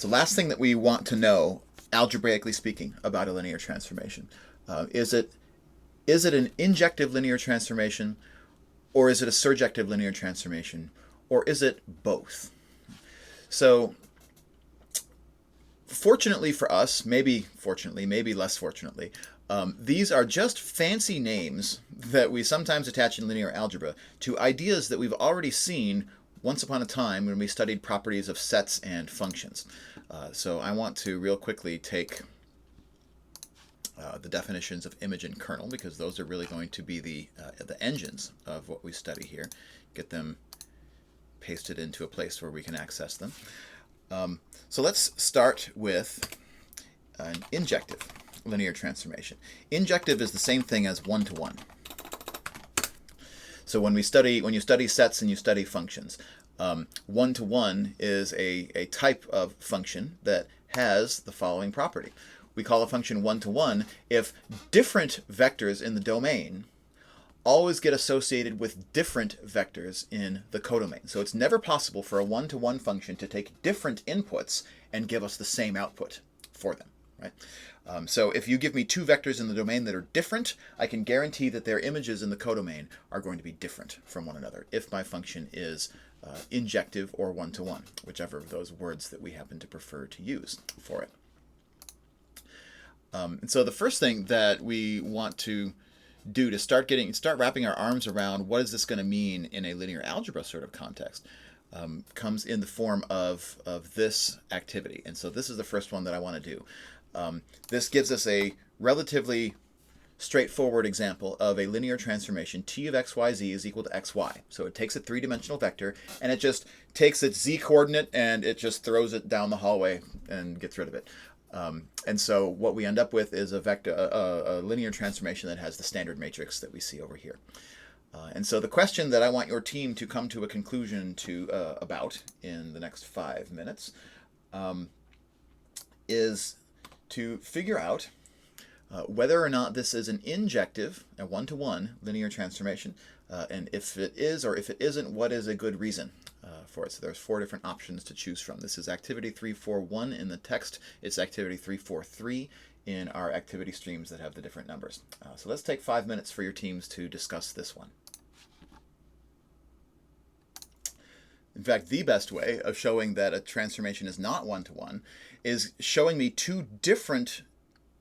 So last thing that we want to know, algebraically speaking, about a linear transformation. Is it an injective linear transformation, or is it a surjective linear transformation, or is it both? So fortunately for us, maybe fortunately, maybe less fortunately, these are just fancy names that we sometimes attach in linear algebra to ideas that we've already seen once upon a time when we studied properties of sets and functions. So I want to real quickly take the definitions of image and kernel, because those are really going to be the engines of what we study here. Get them pasted into a place where we can access them. So let's start with an injective linear transformation. Injective is the same thing as one-to-one. So when you study sets and you study functions, one-to-one is a type of function that has the following property. We call a function one-to-one if different vectors in the domain always get associated with different vectors in the codomain. So it's never possible for a one-to-one function to take different inputs and give us the same output for them, right? So if you give me two vectors in the domain that are different, I can guarantee that their images in the codomain are going to be different from one another if my function is injective or one-to-one, whichever of those words that we happen to prefer to use for it. And so the first thing that we want to do to start wrapping our arms around what is this going to mean in a linear algebra sort of context comes in the form of this activity. And so this is the first one that I want to do. This gives us a relatively straightforward example of a linear transformation. T of xyz is equal to xy. So it takes a three-dimensional vector and it just takes its z coordinate and it just throws it down the hallway and gets rid of it. And so what we end up with is a linear transformation that has the standard matrix that we see over here. And so the question that I want your team to come to a conclusion about in the next 5 minutes is to figure out whether or not this is an injective, a one-to-one linear transformation, and if it is or if it isn't, what is a good reason for it. So there's 4 different options to choose from. This is activity 341 in the text. It's activity 343 in our activity streams that have the different numbers. So let's take 5 minutes for your teams to discuss this one. In fact, the best way of showing that a transformation is not one-to-one is showing me 2 different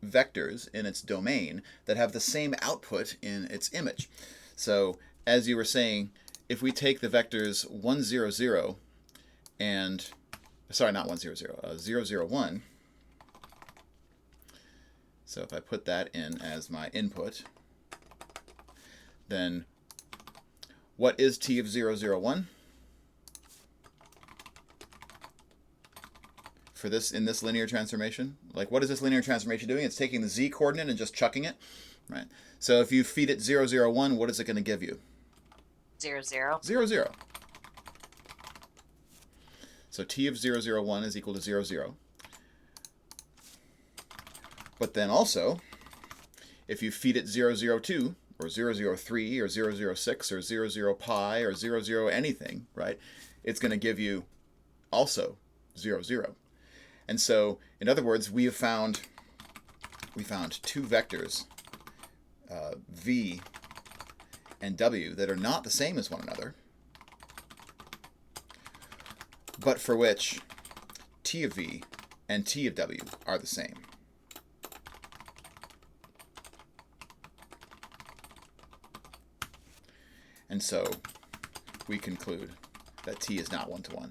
vectors in its domain that have the same output in its image. So as you were saying, if we take the vectors 1, 0, 0 and, sorry, not 1, 0, 0, 0, 0, 1. So if I put that in as my input, then what is T of 0, 0, 1? For this, in this linear transformation, like what is this linear transformation doing? It's taking the z coordinate and just chucking it, right? So if you feed it 0, 0, 1, what is it going to give you? 0, 0. 0, 0. So T of 0, 0, 1 is equal to 0, 0. But then also, if you feed it 0, 0, 2, or 0, 0, 3, or 0, 0, 6, or 0, 0, pi, or 0, 0, anything, right? It's going to give you also 0, 0. And so, in other words, we found 2 vectors, v and w, that are not the same as one another, but for which t of v and t of w are the same. And so we conclude that t is not one-to-one.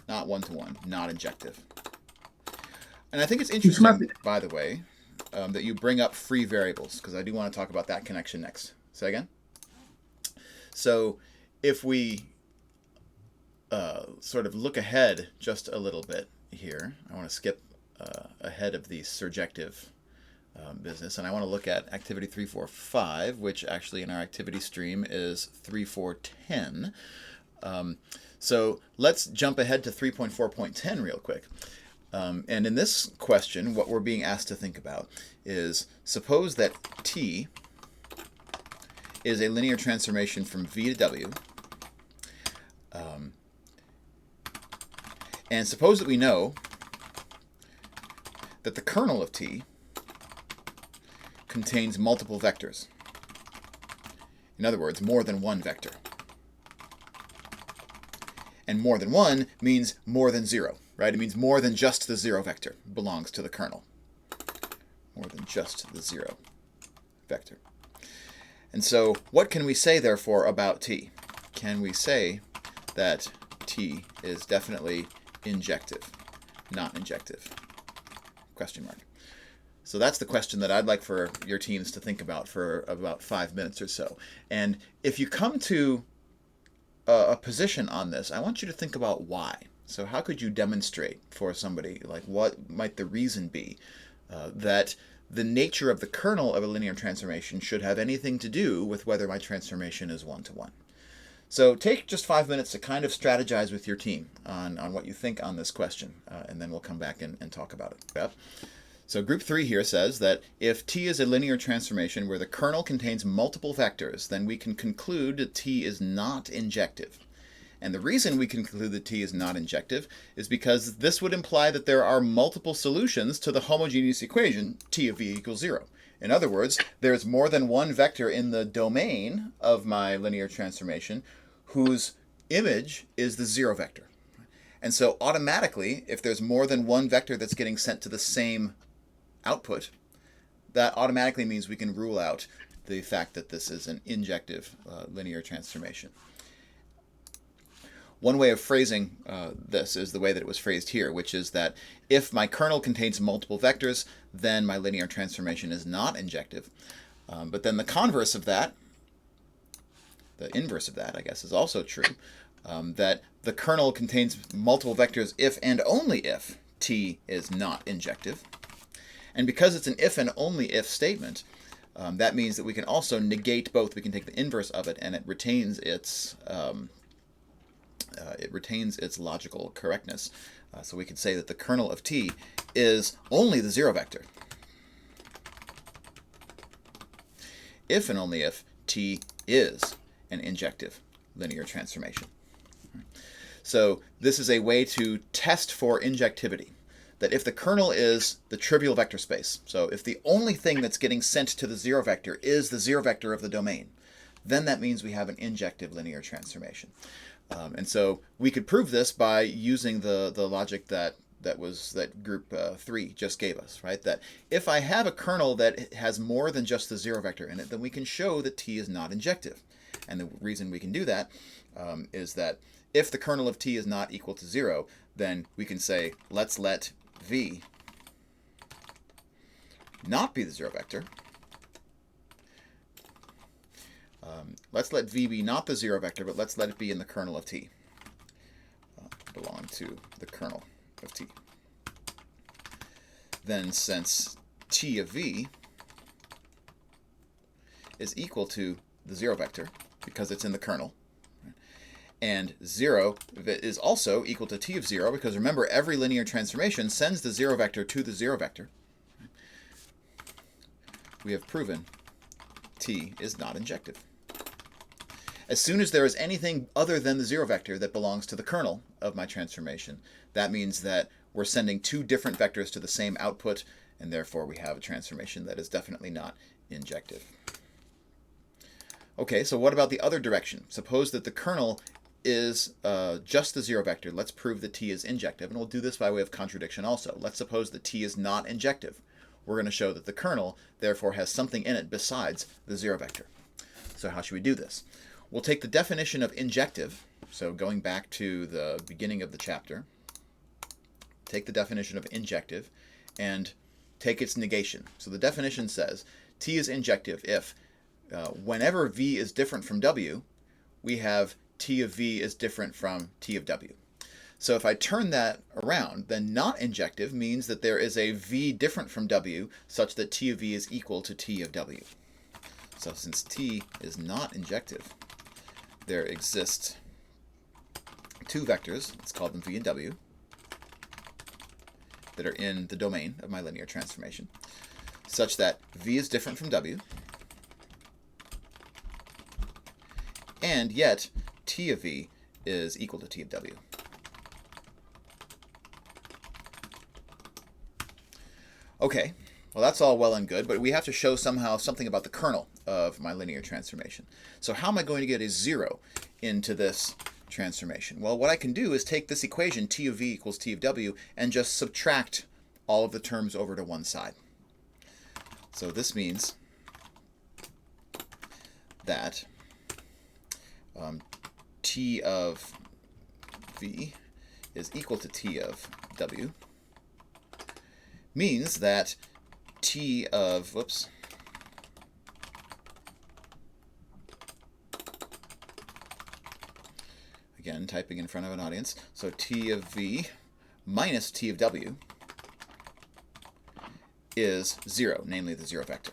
Not one-to-one, not injective. And I think it's interesting, by the way, that you bring up free variables, because I do want to talk about that connection next. Say again? So if we sort of look ahead just a little bit here, I want to skip ahead of the surjective business, and I want to look at activity 345, which actually in our activity stream is 3410. So let's jump ahead to 3.4.10 real quick. And in this question, what we're being asked to think about is, suppose that T is a linear transformation from V to W And suppose that we know that the kernel of T contains multiple vectors. In other words, more than one vector. And more than one means more than zero, right? It means more than just the zero vector belongs to the kernel. More than just the zero vector. And so what can we say, therefore, about T? Can we say that T is definitely injective, not injective? Question mark. So that's the question that I'd like for your teams to think about for about 5 minutes or so. And if you come to a position on this, I want you to think about why. So how could you demonstrate for somebody, like what might the reason be that the nature of the kernel of a linear transformation should have anything to do with whether my transformation is one-to-one? So take just 5 minutes to kind of strategize with your team on what you think on this question, and then we'll come back and talk about it. Yep. So group 3 here says that if T is a linear transformation where the kernel contains multiple vectors, then we can conclude that T is not injective. And the reason we can conclude that T is not injective is because this would imply that there are multiple solutions to the homogeneous equation T of V equals 0. In other words, there's more than one vector in the domain of my linear transformation whose image is the 0 vector. And so automatically, if there's more than one vector that's getting sent to the same output, that automatically means we can rule out the fact that this is an injective linear transformation. One way of phrasing this is the way that it was phrased here, which is that if my kernel contains multiple vectors, then my linear transformation is not injective. But then the converse of that, the inverse of that, I guess, is also true, that the kernel contains multiple vectors if and only if T is not injective. And because it's an if and only if statement, that means that we can also negate both. We can take the inverse of it, and it retains its logical correctness. So we could say that the kernel of T is only the 0 vector, if and only if T is an injective linear transformation. So this is a way to test for injectivity. That if the kernel is the trivial vector space, so if the only thing that's getting sent to the 0 vector is the 0 vector of the domain, then that means we have an injective linear transformation. And so we could prove this by using the logic that group 3 just gave us, right? That if I have a kernel that has more than just the 0 vector in it, then we can show that T is not injective. And the reason we can do that is that if the kernel of T is not equal to 0, then we can say, let's let V not be the 0 vector. Let's let V be not the 0 vector, but let's let it be in the kernel of T. Belong to the kernel of T. Then since T of V is equal to the 0 vector, because it's in the kernel, and 0 is also equal to T of 0, because remember, every linear transformation sends the 0 vector to the 0 vector. We have proven T is not injective. As soon as there is anything other than the 0 vector that belongs to the kernel of my transformation, that means that we're sending two different vectors to the same output, and therefore we have a transformation that is definitely not injective. Okay, so what about the other direction? Suppose that the kernel is just the 0 vector. Let's prove that T is injective, and we'll do this by way of contradiction also. Let's suppose that T is not injective. We're going to show that the kernel, therefore, has something in it besides the 0 vector. So how should we do this? We'll take the definition of injective, so going back to the beginning of the chapter, take the definition of injective and take its negation. So the definition says T is injective if whenever V is different from W, we have T of V is different from T of W. So if I turn that around, then not injective means that there is a V different from W such that T of V is equal to T of W. So since T is not injective, there exist two vectors, let's call them V and W, that are in the domain of my linear transformation, such that V is different from W, and yet T of V is equal to T of W. Okay, well that's all well and good, but we have to show somehow something about the kernel of my linear transformation. So how am I going to get a 0 into this transformation? Well, what I can do is take this equation, T of V equals T of W, and just subtract all of the terms over to one side. So this means that T of V is equal to T of W means that T of, whoops, again, typing in front of an audience, so T of V minus T of W is 0, namely the 0 vector.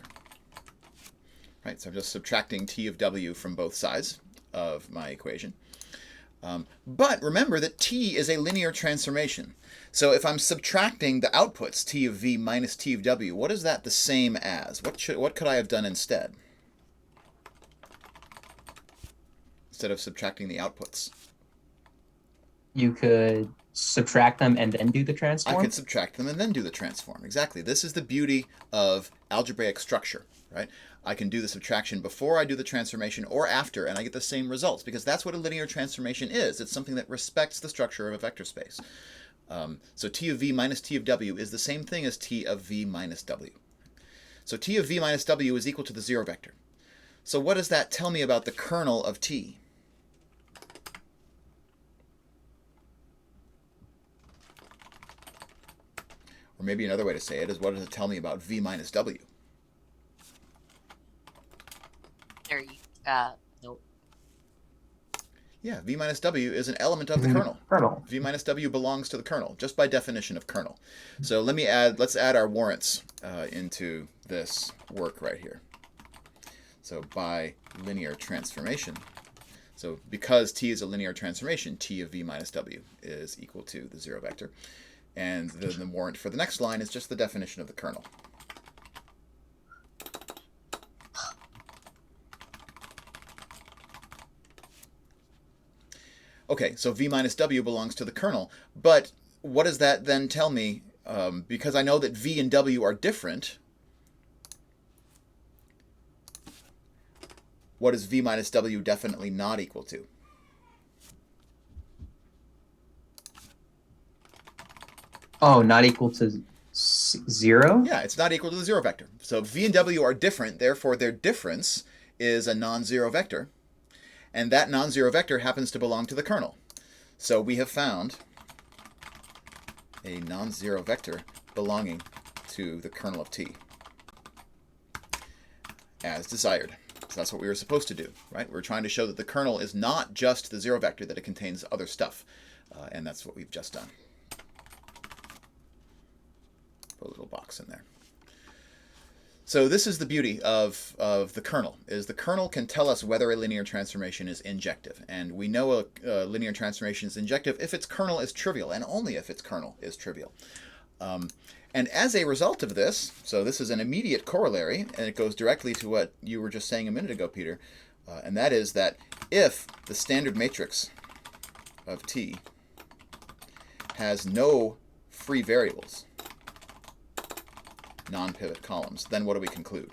Right, so I'm just subtracting T of W from both sides of my equation. But remember that T is a linear transformation. So if I'm subtracting the outputs, T of V minus T of W, what is that the same as? What could I have done instead? Instead of subtracting the outputs. You could subtract them and then do the I transform? could subtract them and then do the transform. Exactly. This is the beauty of algebraic structure, right? I can do the subtraction before I do the transformation or after, and I get the same results, because that's what a linear transformation is. It's something that respects the structure of a vector space. So T of V minus T of W is the same thing as T of V minus W. So T of V minus W is equal to the 0 vector. So what does that tell me about the kernel of T? Or maybe another way to say it is, what does it tell me about V minus W? There you, nope. Yeah, V minus W is an element of the kernel. Kernel. V minus W belongs to the kernel, just by definition of kernel. So let's add our warrants into this work right here. So by linear transformation, so because T is a linear transformation, T of V minus W is equal to the 0 vector. And the warrant for the next line is just the definition of the kernel. Okay, so V minus W belongs to the kernel, but what does that then tell me? Because I know that V and W are different, what is V minus W definitely not equal to? Oh, not equal to 0? Yeah, it's not equal to the 0 vector. So V and W are different, therefore their difference is a non-zero vector, and that non-zero vector happens to belong to the kernel. So we have found a non-zero vector belonging to the kernel of T, as desired. So that's what we were supposed to do, right? We're trying to show that the kernel is not just the 0 vector, that it contains other stuff, and that's what we've just done. Put a little box in there. So this is the beauty of the kernel, is the kernel can tell us whether a linear transformation is injective. And we know a linear transformation is injective if its kernel is trivial, and only if its kernel is trivial. And as a result of this, so this is an immediate corollary, and it goes directly to what you were just saying a minute ago, Peter, and that is that if the standard matrix of T has no free variables, non-pivot columns, then what do we conclude?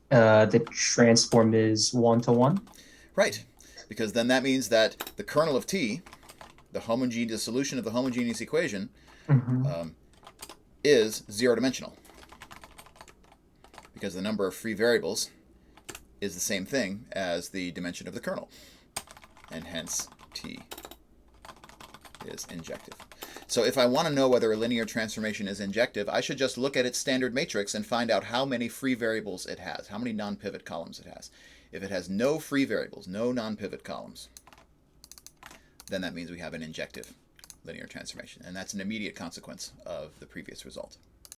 The transform is 1-to-1? Right, because then that means that the kernel of T, the solution of the homogeneous equation, is 0-dimensional, because the number of free variables is the same thing as the dimension of the kernel, and hence T is injective. So if I want to know whether a linear transformation is injective, I should just look at its standard matrix and find out how many free variables it has, how many non-pivot columns it has. If it has no free variables, no non-pivot columns, then that means we have an injective linear transformation. And that's an immediate consequence of the previous result.